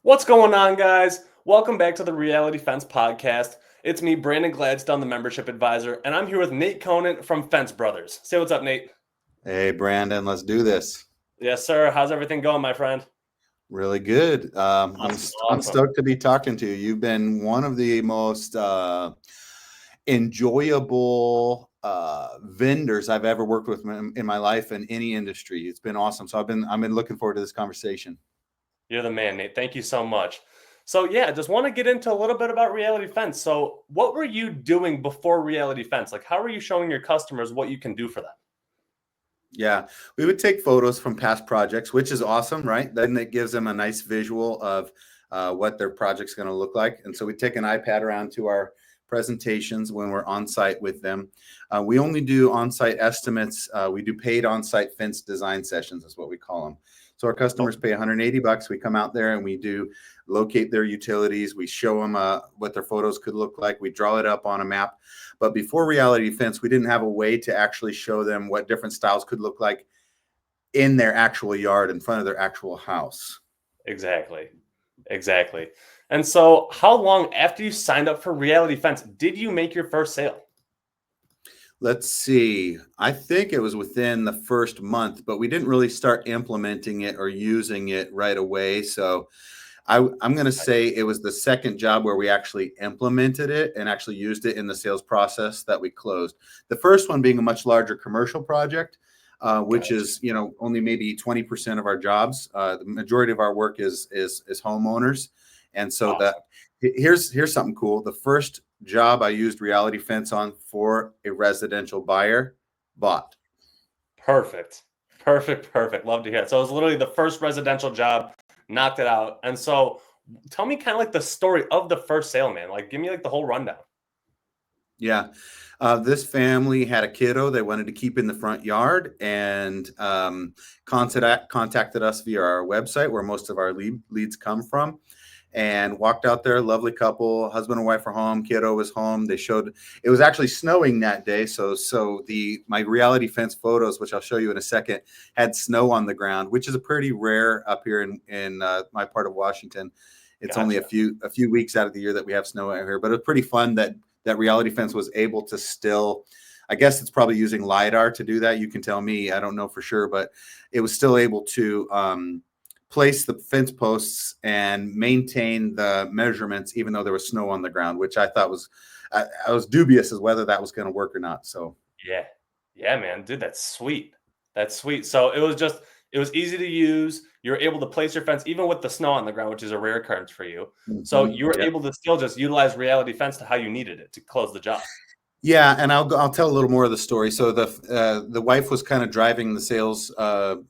What's going on, guys? Welcome back to the Reality Fence podcast. It's me, Brandon Gladstone, the membership advisor, and I'm here with Nate Conant from Fence Brothers. Say what's up, Nate. Hey, Brandon, let's do this. Yes, sir. How's everything going, my friend? Really good. Awesome. I'm Awesome. stoked to be talking to you. You've been one of the most enjoyable vendors I've ever worked with in my life in any industry. It's been awesome. So I've been looking forward to this conversation. You're the man, Nate. Thank you so much. So, yeah, just want to get into a little bit about Reality Fence. So, what were you doing before Reality Fence? Like, how were you showing your customers what you can do for them? Yeah, we would take photos from past projects, which is awesome, right? Then it gives them a nice visual of what their project's going to look like. And so we take an iPad around to our presentations when we're on site with them. We only do on-site estimates. We do paid on-site fence design sessions is what we call them. So our customers pay $180. We come out there and we do locate their utilities. We show them what their photos could look like. We draw it up on a map. But before RealityFence, we didn't have a way to actually show them what different styles could look like in their actual yard, in front of their actual house. Exactly. Exactly. And so, how long after you signed up for Reality Fence did you make your first sale? Let's see. I think it was within the first month, but we didn't really start implementing it or using it right away. So I'm going to say it was the second job where we actually implemented it and actually used it in the sales process that we closed. The first one being a much larger commercial project, which Gotcha. is only maybe 20% of our jobs. The majority of our work is homeowners, and so that Awesome. here's something cool. The first job I used RealityFence on for a residential buyer bought. Perfect. Perfect. Perfect. Love to hear it. So it was literally the first residential job, knocked it out. And so tell me kind of like the story of the first sale, man. Like give me like the whole rundown. Yeah. This family had a kiddo they wanted to keep in the front yard and contacted us via our website where most of our leads come from, and walked out there. Lovely couple, husband and wife are home, kiddo was home. They showed it was actually snowing that day. So my RealityFence photos, which I'll show you in a second, had snow on the ground, which is a pretty rare up here in my part of Washington. It's only Gotcha. a few weeks out of the year that we have snow out here, but it's pretty fun that RealityFence was able to still, I guess it's probably using LiDAR to do that. You can tell me, I don't know for sure, but it was still able to place the fence posts and maintain the measurements, even though there was snow on the ground, which I thought was, I was dubious as whether that was going to work or not. So Yeah. Yeah, man. Dude, that's sweet. That's sweet. So it was easy to use. You were able to place your fence even with the snow on the ground, which is a rare occurrence for you. So you were yeah. able to still just utilize Reality Fence to how you needed it to close the job. Yeah, and I'll tell a little more of the story. So the wife was kind of driving the sales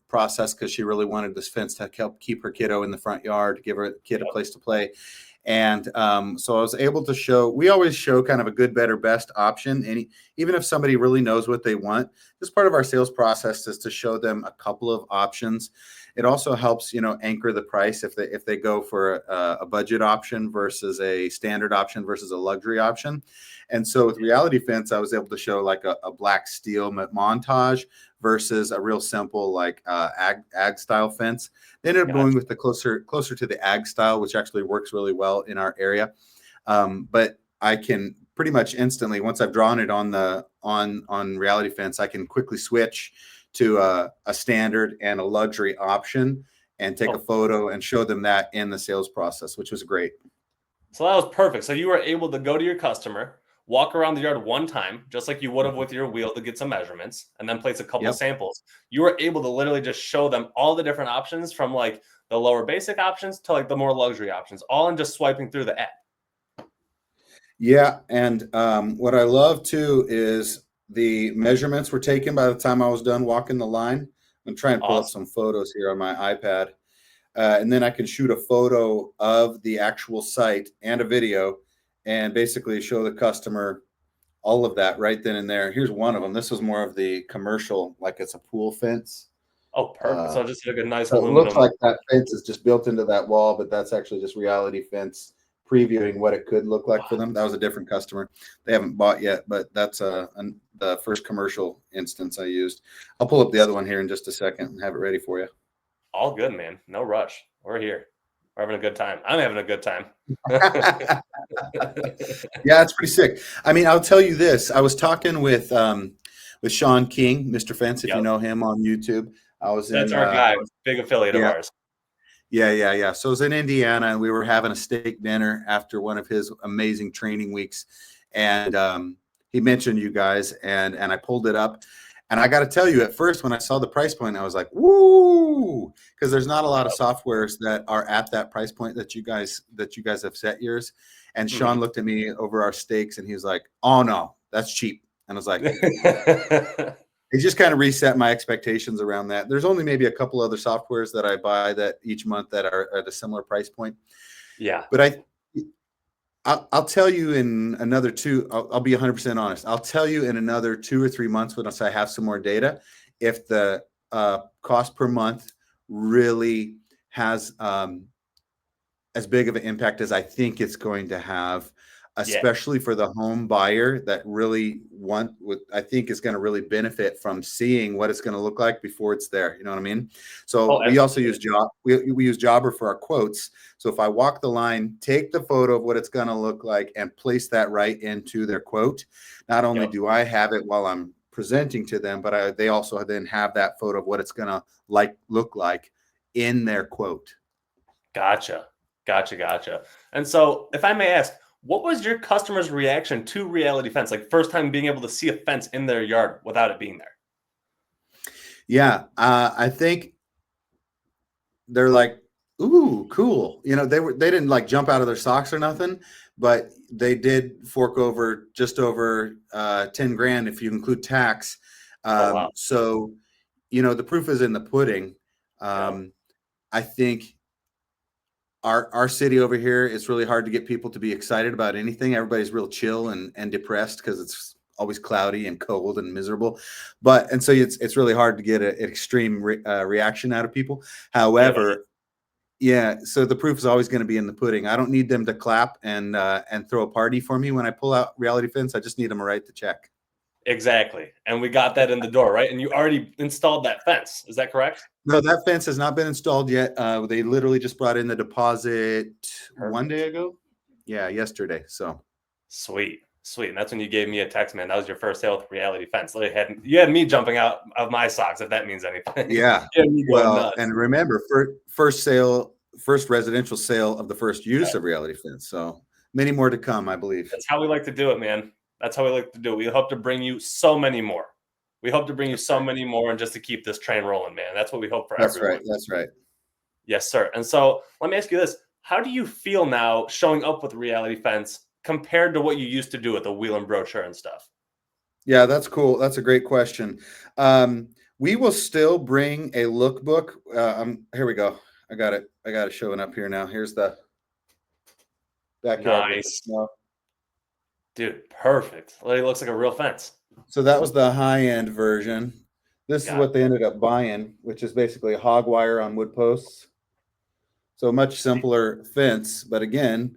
process because she really wanted this fence to help keep her kiddo in the front yard, to give her kid a Yep. place to play. And so I was able to show. We always show kind of a good, better, best option. And even if somebody really knows what they want, this part of our sales process is to show them a couple of options. It also helps, anchor the price if they go for a budget option versus a standard option versus a luxury option. And so with RealityFence, I was able to show like a black steel montage versus a real simple like ag style fence. They ended up going Gotcha. with the closer to the ag style, which actually works really well in our area. But I can pretty much instantly, once I've drawn it on RealityFence, I can quickly switch to a standard and a luxury option and take a Oh, photo and show them that in the sales process, which was great. so that was perfect. So you were able to go to your customer, walk around the yard one time, just like you would have Mhm. with your wheel to get some measurements, and then place a couple Yep. samples. You were able to literally just show them all the different options from like the lower basic options to like the more luxury options, all in just swiping through the app. Yeah, and what I love too is the measurements were taken by the time I was done walking the line. I'm trying to pull up Awesome. some photos here on my iPad, and then I can shoot a photo of the actual site and a video, and basically show the customer all of that right then and there. Here's one of them. This was more of the commercial, like it's a pool fence. Oh, perfect. Uh, So just like a nice so it looks aluminum. like that fence is just built into that wall, but that's actually just RealityFence previewing what it could look like for them. That was a different customer. They haven't bought yet, but that's the first commercial instance I used. I'll pull up the other one here in just a second and have it ready for you. All good, man. No rush. We're here. We're having a good time. I'm having a good time. Yeah, it's pretty sick. I mean, I'll tell you this. I was talking with Sean King, Mr. Fence, if you Yep. know him on YouTube. I was That's in our guy. Big affiliate of yeah, ours. yeah. So I was in Indiana and we were having a steak dinner after one of his amazing training weeks. And he mentioned you guys and I pulled it up. And I got to tell you, at first, when I saw the price point, I was like, woo, because there's not a lot of Yep. softwares that are at that price point that you guys have set yours. And Sean looked at me over our steaks and he was like, oh no, that's cheap. And I was like, it just kind of reset my expectations around that. There's only maybe a couple other softwares that I buy that each month that are at a similar price point. Yeah. But I'll tell you in another I'll be 100% honest. I'll tell you in another 2 or 3 months once I have some more data, if the cost per month really has as big of an impact as I think it's going to have, especially for the home buyer that really I think is going to really benefit from seeing what it's going to look like before it's there. You know what I mean? So we also use we use Jobber for our quotes. So if I walk the line, take the photo of what it's going to look like and place that right into their quote, not only do I have it while I'm presenting to them, but they also then have that photo of what it's going to look like in their quote. Gotcha. And so, if I may ask, what was your customer's reaction to RealityFence? Like first time being able to see a fence in their yard without it being there? Yeah, I think they're like, ooh, cool. You know, they didn't like jump out of their socks or nothing, but they did fork over just over 10 grand if you include tax. Oh wow. So, you know, the proof is in the pudding. I think our city over here, it's really hard to get people to be excited about anything. Everybody's real chill and depressed because it's always cloudy and cold and miserable. And so it's really hard to get an extreme reaction out of people. However, yeah, so the proof is always going to be in the pudding. I don't need them to clap and throw a party for me when I pull out RealityFence. I just need them to write the check. Exactly. And we got that in the door, right? And you already installed that fence. Is that correct? No, that fence has not been installed yet. They literally just brought in the deposit one day ago. Yeah, yesterday. So sweet. And that's when you gave me a text, man. That was your first sale with RealityFence. You had me jumping out of my socks, if that means anything. Yeah. Well, and remember, first residential sale of the first use of RealityFence. So many more to come, I believe. That's how we like to do it, man. That's how we like to do it. We hope to bring you so many more. And just to keep this train rolling, man. That's what we hope for everyone. That's right. Yes, sir. And so let me ask you this. How do you feel now showing up with RealityFence compared to what you used to do with the wheel and brochure and stuff? Yeah, that's cool. That's a great question. We will still bring a lookbook. Here we go. I got it showing up here now. Here's the backyard. Nice. Dude, perfect. It looks like a real fence. So that was the high-end version. This is what they ended up buying, which is basically a hog wire on wood posts. So a much simpler fence, but again,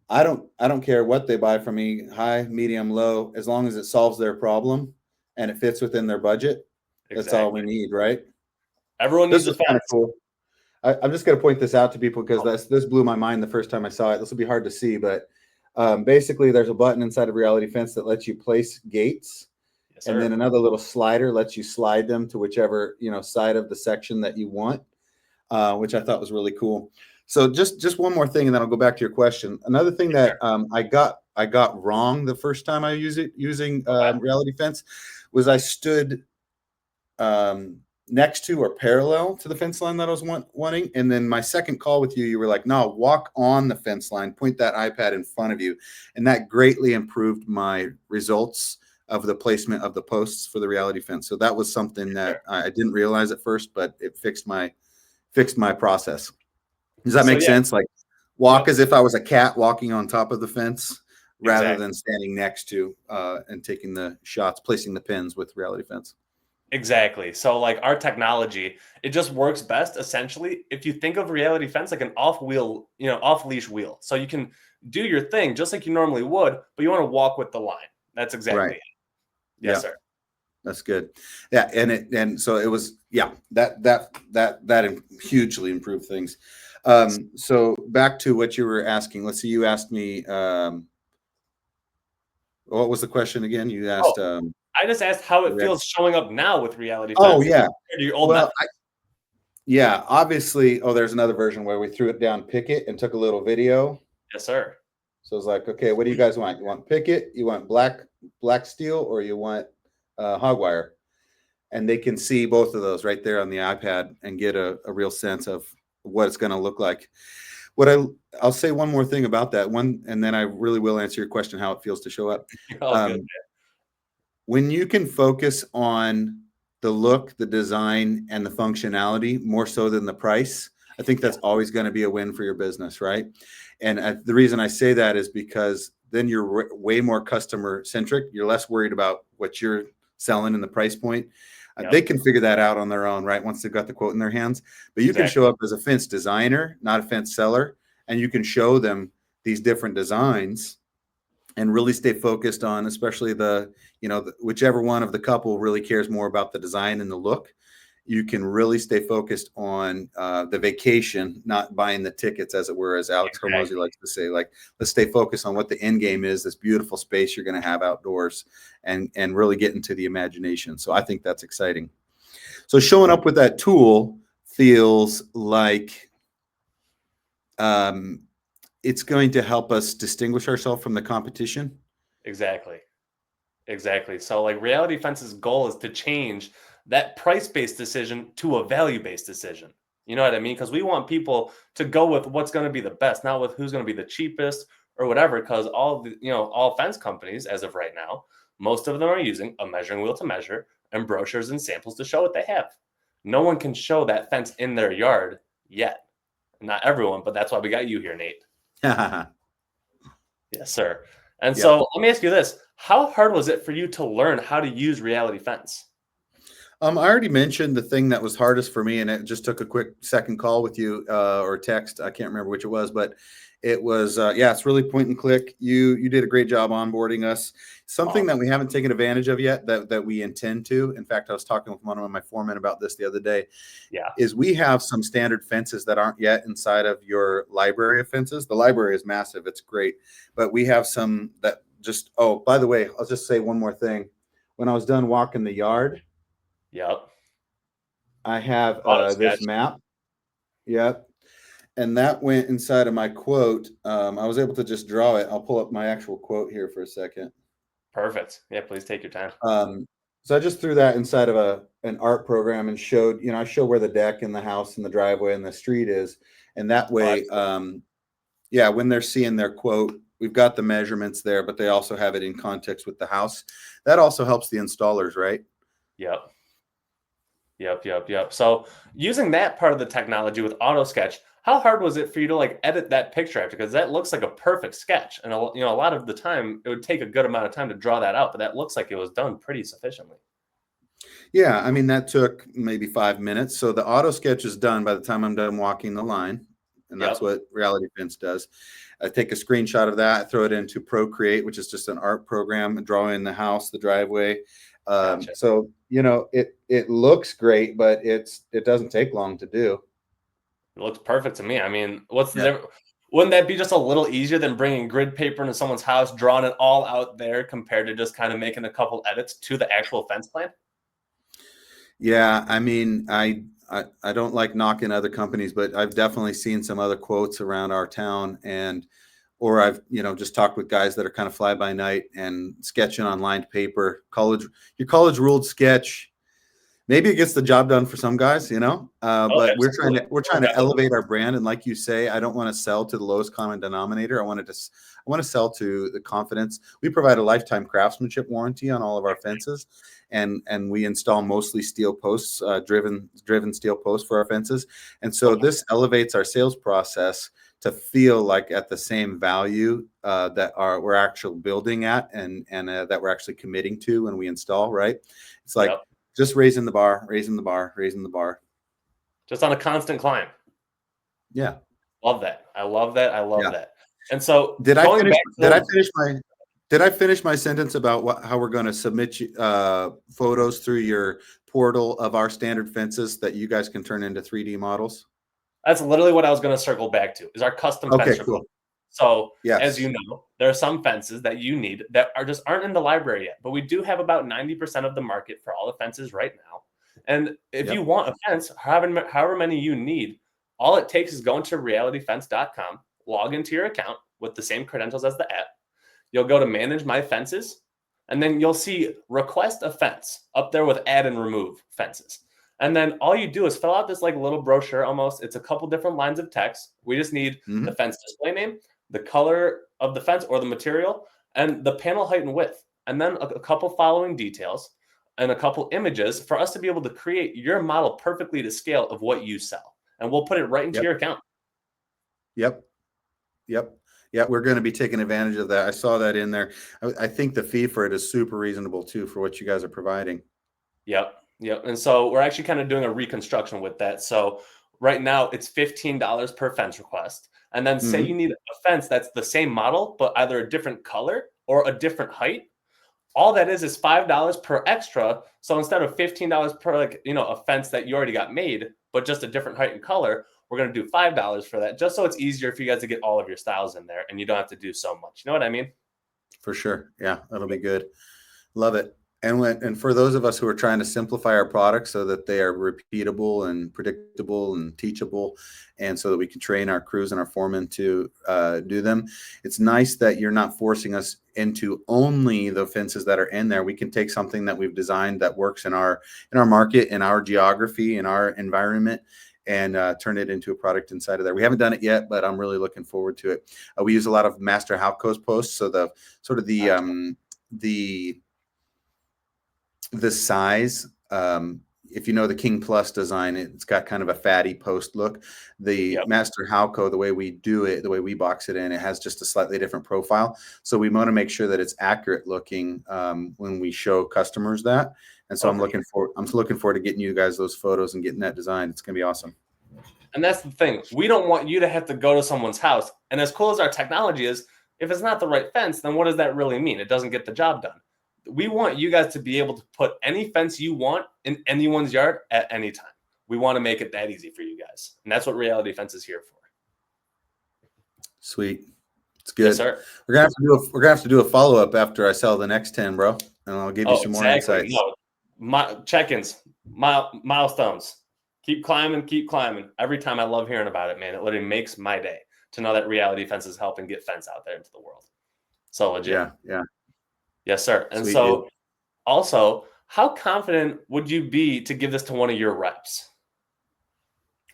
I don't care what they buy from me, high, medium, low, as long as it solves their problem and it fits within their budget. That's all we need, right? Everyone needs a fence. Kind of cool. I'm just going to point this out to people because this blew my mind the first time I saw it. This will be hard to see, but basically there's a button inside of RealityFence that lets you place gates. Yes, and then another little slider lets you slide them to whichever, side of the section that you want, which I thought was really cool. So just one more thing, and then I'll go back to your question. Another thing that I got wrong the first time I using RealityFence was I stood next to or parallel to the fence line that I was wanting. And then my second call with you were like, no, walk on the fence line, point that iPad in front of you. And that greatly improved my results of the placement of the posts for the RealityFence. So that was something that I didn't realize at first, but it fixed my process. Does that make sense? Like walk as if I was a cat walking on top of the fence rather than standing next to and taking the shots, placing the pins with RealityFence. Exactly. So like our technology, it just works best essentially if you think of RealityFence like an off-leash wheel. So you can do your thing just like you normally would, but you want to walk with the line. That's exactly it. Yes, sir. That's good. Yeah, and so it was that hugely improved things. So back to what you were asking. Let's see. You asked me. What was the question again? You Oh, asked. I just asked how it feels showing up now with Reality Oh Fence yeah. compared to your old Well, method. yeah. Obviously. Oh, there's another version where we threw it down picket and took a little video. Yes, sir. So it's like, okay, what do you guys want? You want picket? You want black steel, or you want hog wire? And they can see both of those right there on the iPad and get a real sense of what it's going to look like. What I'll say one more thing about that one, and then I really will answer your question how it feels to show up. All good. When you can focus on the look, the design, and the functionality more so than the price, I think that's always going to be a win for your business, right? And the reason I say that is because then you're way more customer centric. You're less worried about what you're selling and the price point. They can figure that out on their own, right? Once they've got the quote in their hands. But you can show up as a fence designer, not a fence seller, and you can show them these different designs and really stay focused on, especially whichever one of the couple really cares more about the design and the look. You can really stay focused on the vacation, not buying the tickets, as it were, as Alex Hormozy likes to say. Like, let's stay focused on what the end game is, this beautiful space you're going to have outdoors, and really get into the imagination. So I think that's exciting. So showing up with that tool feels like it's going to help us distinguish ourselves from the competition. Exactly. So like RealityFence's goal is to change that price-based decision to a value-based decision. You know what I mean? Because we want people to go with what's going to be the best, not with who's going to be the cheapest or whatever. Because all fence companies, as of right now, most of them are using a measuring wheel to measure and brochures and samples to show what they have. No one can show that fence in their yard yet. Not everyone, but that's why we got you here, Nate. Yes, sir. And so let me ask you this. How hard was it for you to learn how to use RealityFence? I already mentioned the thing that was hardest for me, and it just took a quick second call with you or text. I can't remember which it was, but it was, it's really point and click. You did a great job onboarding us. Something that we haven't taken advantage of yet that we intend to. In fact, I was talking with one of my foremen about this the other day. Yeah. Is we have some standard fences that aren't yet inside of your library of fences. The library is massive. It's great. But we have some that just, oh, by the way, I'll just say one more thing. When I was done walking the yard, I have this map. Yep. And that went inside of my quote. I was able to just draw it. I'll pull up my actual quote here for a second. Perfect. Yeah, please take your time. So I just threw that inside of an art program and showed, I show where the deck and the house and the driveway and the street is. And that way, when they're seeing their quote, we've got the measurements there, but they also have it in context with the house. That also helps the installers, right? Yep. So using that part of the technology with AutoSketch, how hard was it for you to like edit that picture after? Because that looks like a perfect sketch. And a lot of the time it would take a good amount of time to draw that out, but that looks like it was done pretty sufficiently. Yeah, I mean, that took maybe 5 minutes. So the AutoSketch is done by the time I'm done walking the line. And that's what RealityFence does. I take a screenshot of that, I throw it into Procreate, which is just an art program, and draw in the house, the driveway. So, it looks great, but it doesn't take long to do. It looks perfect to me. I mean, wouldn't that be just a little easier than bringing grid paper into someone's house, drawing it all out there compared to just kind of making a couple edits to the actual fence plan? Yeah, I mean, I don't like knocking other companies, but I've definitely seen some other quotes around our town, or I've just talked with guys that are kind of fly by night and sketching on lined paper. Your college ruled sketch. Maybe it gets the job done for some guys, but we're trying to elevate our brand. And like you say, I don't want to sell to the lowest common denominator. I want to sell to the confidence. We provide a lifetime craftsmanship warranty on all of our fences, and we install mostly steel posts, driven steel posts for our fences. And so this elevates our sales process to feel like at the same value that we're actually building at, and that we're actually committing to when we install. Right? It's like. Just raising the bar. Just on a constant climb. Yeah. Love that. I love that. And so did I finish my sentence about how we're going to submit photos through your portal of our standard fences that you guys can turn into 3D models? That's literally what I was going to circle back to, is our custom Okay, fence request. cool. So as Yes. you know, there are some fences that you need that aren't in the library yet, but we do have about 90% of the market for all the fences right now. And if you Yep. want a fence, however many you need, all it takes is going to realityfence.com, log into your account with the same credentials as the app. You'll go to manage my fences, and then you'll see request a fence up there with add and remove fences. And then all you do is fill out this like little brochure almost. It's a couple different lines of text. We just need the Hmm. fence display name, the color of the fence or the material, and the panel height and width. And then a couple following details and a couple images for us to be able to create your model perfectly to scale of what you sell. And we'll put it right into Yep. your account. Yep. Yep. Yeah, we're going to be taking advantage of that. I saw that in there. I think the fee for it is super reasonable too for what you guys are providing. Yep. Yep. And so we're actually kind of doing a reconstruction with that. So right now it's $15 per fence request. And then say you Hmm. need a fence that's the same model, but either a different color or a different height. All that is $5 per extra. So instead of $15 per, like, a fence that you already got made, but just a different height and color, we're going to do $5 for that, just so it's easier for you guys to get all of your styles in there and you don't have to do so much. You know what I mean? For sure. Yeah, that'll be good. Love it. And for those of us who are trying to simplify our products so that they are repeatable and predictable and teachable, and so that we can train our crews and our foremen to do them, it's nice that you're not forcing us into only the fences that are in there. We can take something that we've designed that works in our market, in our geography, in our environment, and turn it into a product inside of there. We haven't done it yet, but I'm really looking forward to it. We use a lot of master Halco's posts, so the sort of Gotcha. the size, if you know the King Plus design, it's got kind of a fatty post look. The Yep. Master Halco, the way we do it, the way we box it in, it has just a slightly different profile. So we want to make sure that it's accurate looking when we show customers that. And so I'm Okay. looking forward to getting you guys those photos and getting that design. It's gonna be awesome. And that's the thing. We don't want you to have to go to someone's house. And as cool as our technology is, if it's not the right fence, then what does that really mean? It doesn't get the job done. We want you guys to be able to put any fence you want in anyone's yard at any time. We want to make it that easy for you guys. And that's what Reality Fence is here for. Sweet. It's Yes, good. sir. We're gonna have to do a follow-up after I sell the next 10, bro. And I'll give you Oh, some more exactly. insights. No, check-ins, milestones. Keep climbing, keep climbing. Every time I love hearing about it, man. It literally makes my day to know that Reality Fence is helping get fence out there into the world. So legit. Yeah, yeah. Yes, sir. And Sweet, dude. so also, how confident would you be to give this to one of your reps?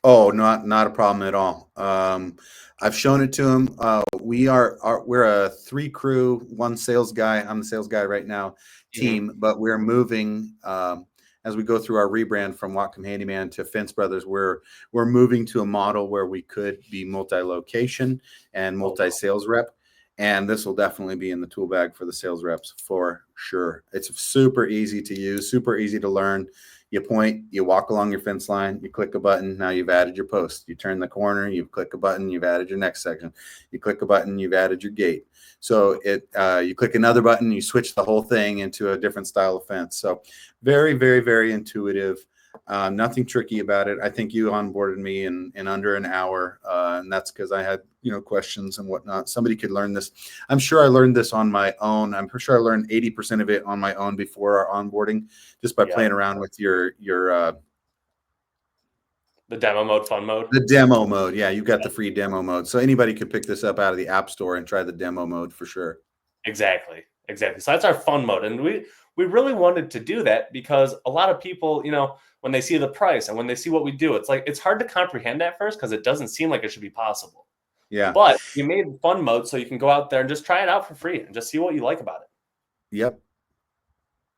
Oh, not a problem at all. I've shown it to him. We're a 3 crew, 1 sales guy. I'm the sales guy right now, Mhm. team, but we're moving as we go through our rebrand from Whatcom Handyman to Fence Brothers. We're moving to a model where we could be multi-location and Oh, wow. multi-sales rep. And this will definitely be in the tool bag for the sales reps for sure. It's super easy to use, super easy to learn. You point, you walk along your fence line, you click a button, now you've added your post. You turn the corner, you click a button, you've added your next section. You click a button, you've added your gate. So you click another button, you switch the whole thing into a different style of fence. So very, very, very intuitive. Nothing tricky about it. I think you onboarded me in under an hour, and that's because I had questions and whatnot. Somebody could learn this. I'm sure I learned this on my own. I'm sure I learned 80% of it on my own before our onboarding, just by Yep. playing around with your The demo mode, fun mode. the demo mode. Yeah, you got the free demo mode, so anybody could pick this up out of the App Store and try the demo mode for sure. Exactly. Exactly. So that's our fun mode. And we really wanted to do that because a lot of people, when they see the price and when they see what we do, it's like it's hard to comprehend at first because it doesn't seem like it should be possible. Yeah. But you made fun mode so you can go out there and just try it out for free and just see what you like about it. Yep.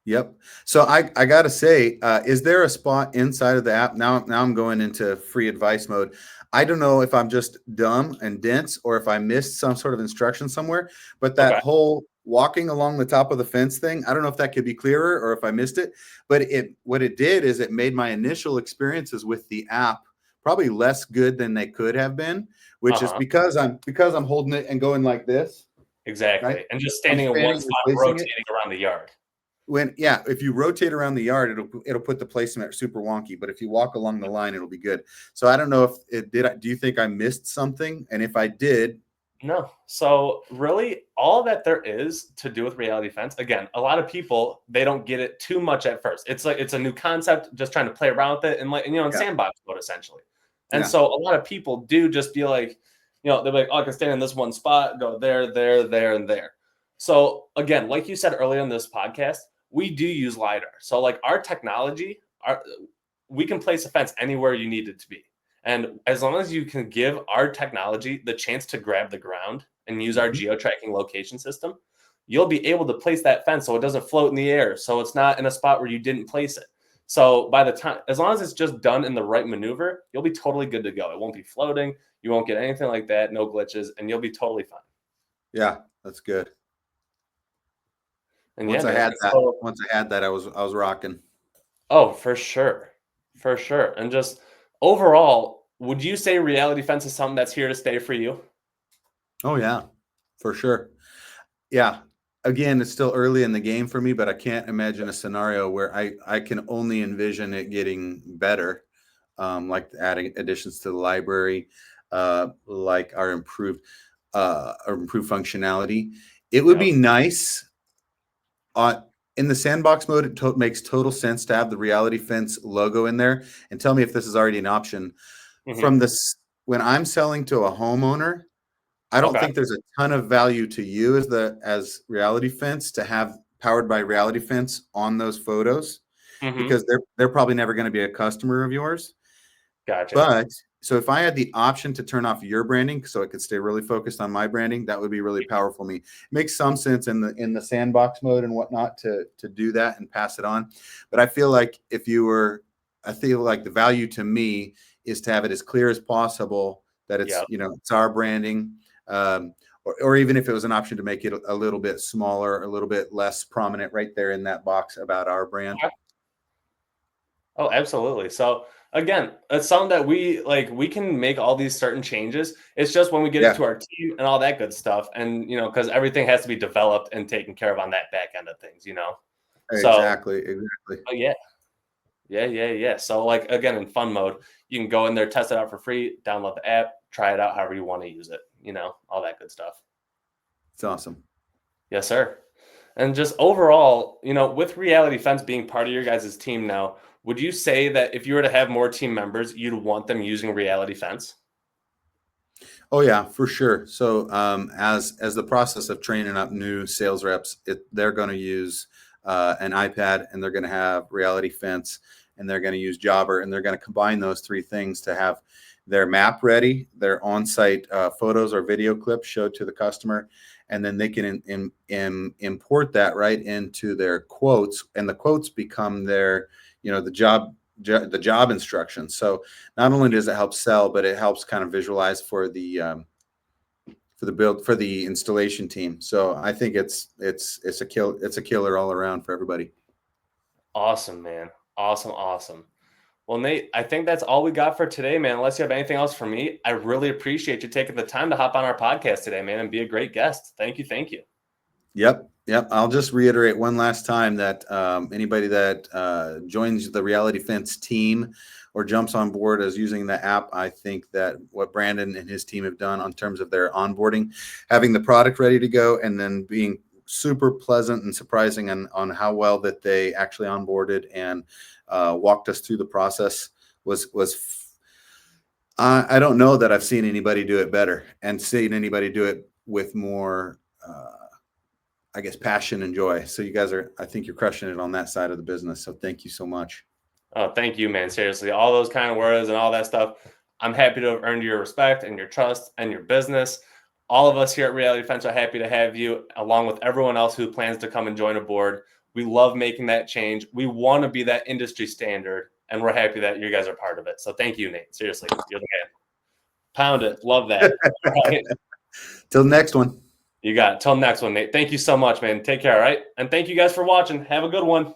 Yep. So I gotta say, is there a spot inside of the app now? Now I'm going into free advice mode. I don't know if I'm just dumb and dense or if I missed some sort of instruction somewhere, but that Okay. whole walking along the top of the fence thing, I don't know if that could be clearer or if I missed it, but what it did is it made my initial experiences with the app probably less good than they could have been, which is Uh-huh. because I'm holding it and going like this, right? Exactly. And just I'm standing in one standing and spot facing it. rotating around the yard. if you rotate around the yard, it'll put the placement super wonky. But if you walk along the line, it'll be good. So I don't know if it did. Do you think I missed something? And if I did, No. So really all that there is to do with RealityFence, again, a lot of people, they don't get it too much at first. It's like it's a new concept, just trying to play around with it and like, in yeah, sandbox mode essentially. And yeah, so a lot of people do just be like, they're like, oh, I can stand in this one spot, go there, there, there, and there. So again, like you said earlier in this podcast, we do use LiDAR. So like our technology, we can place a fence anywhere you need it to be. And as long as you can give our technology the chance to grab the ground and use our mhm, geo-tracking location system, you'll be able to place that fence so it doesn't float in the air. So it's not in a spot where you didn't place it. So by the time, as long as it's just done in the right maneuver, you'll be totally good to go. It won't be floating. You won't get anything like that, no glitches, and you'll be totally fine. yeah, that's good. And yeah, man. Once I had that, I was rocking. Oh, for sure. For sure. And just overall, would you say RealityFence is something that's here to stay for you? Oh yeah, for sure. Yeah. Again, it's still early in the game for me, but I can't imagine a scenario where I can only envision it getting better, like adding additions to the library, like our improved functionality. It would Yep. be nice in the sandbox mode. It makes total sense to have the RealityFence logo in there. And tell me if this is already an option. Mhm. From this, when I'm selling to a homeowner, I don't Okay. think there's a ton of value to you as RealityFence to have powered by RealityFence on those photos, Mhm. because they're probably never going to be a customer of yours. Gotcha. But so if I had the option to turn off your branding so it could stay really focused on my branding, that would be really powerful for me. It makes some sense in the sandbox mode and whatnot to do that and pass it on. But I feel like I feel like the value to me is to have it as clear as possible that Yep. it's our branding. Or even if it was an option to make it a little bit smaller, a little bit less prominent right there in that box about our brand. Okay. Oh, absolutely. So again, it's something that we can make all these certain changes. It's just when we get it Yeah, to our team and all that good stuff. And because everything has to be developed and taken care of on that back end of things. So exactly. yeah. Yeah, yeah, yeah. So like again, in fun mode, you can go in there, test it out for free, download the app, try it out however you want to use it, all that good stuff. It's awesome. Yes, sir. And just overall, with Reality Fence being part of your guys' team now, would you say that if you were to have more team members, you'd want them using Reality Fence? Oh yeah, for sure. So as the process of training up new sales reps, they're going to use an iPad, and they're going to have RealityFence, and they're going to use Jobber, and they're going to combine those three things to have their map ready, their on-site photos or video clips showed to the customer, and then they can import that right into their quotes, and the quotes become their, the job instructions. So not only does it help sell, but it helps kind of visualize for the installation team. So I think it's a killer all around for everybody. Awesome, man. Awesome, awesome. Well, Nate, I think that's all we got for today, man. Unless you have anything else for me, I really appreciate you taking the time to hop on our podcast today, man, and be a great guest. Thank you. Thank you. Yep. I'll just reiterate one last time that anybody that joins the RealityFence team or jumps on board as using the app, I think that what Brandon and his team have done on terms of their onboarding, having the product ready to go, and then being super pleasant and surprising on how well that they actually onboarded and walked us through the process was. I don't know that I've seen anybody do it better and seen anybody do it with more. I guess, passion and joy. So I think you're crushing it on that side of the business. So thank you so much. Oh, thank you, man. Seriously, all those kind of words and all that stuff. I'm happy to have earned your respect and your trust and your business. All of us here at Reality Fence are happy to have you, along with everyone else who plans to come and join aboard. We love making that change. We want to be that industry standard, and we're happy that you guys are part of it. So thank you, Nate. Seriously, you're the man. Pound it. Love that. All right. Till the next one. You got it. Till next one, Nate. Thank you so much, man. Take care, all right? And thank you guys for watching. Have a good one.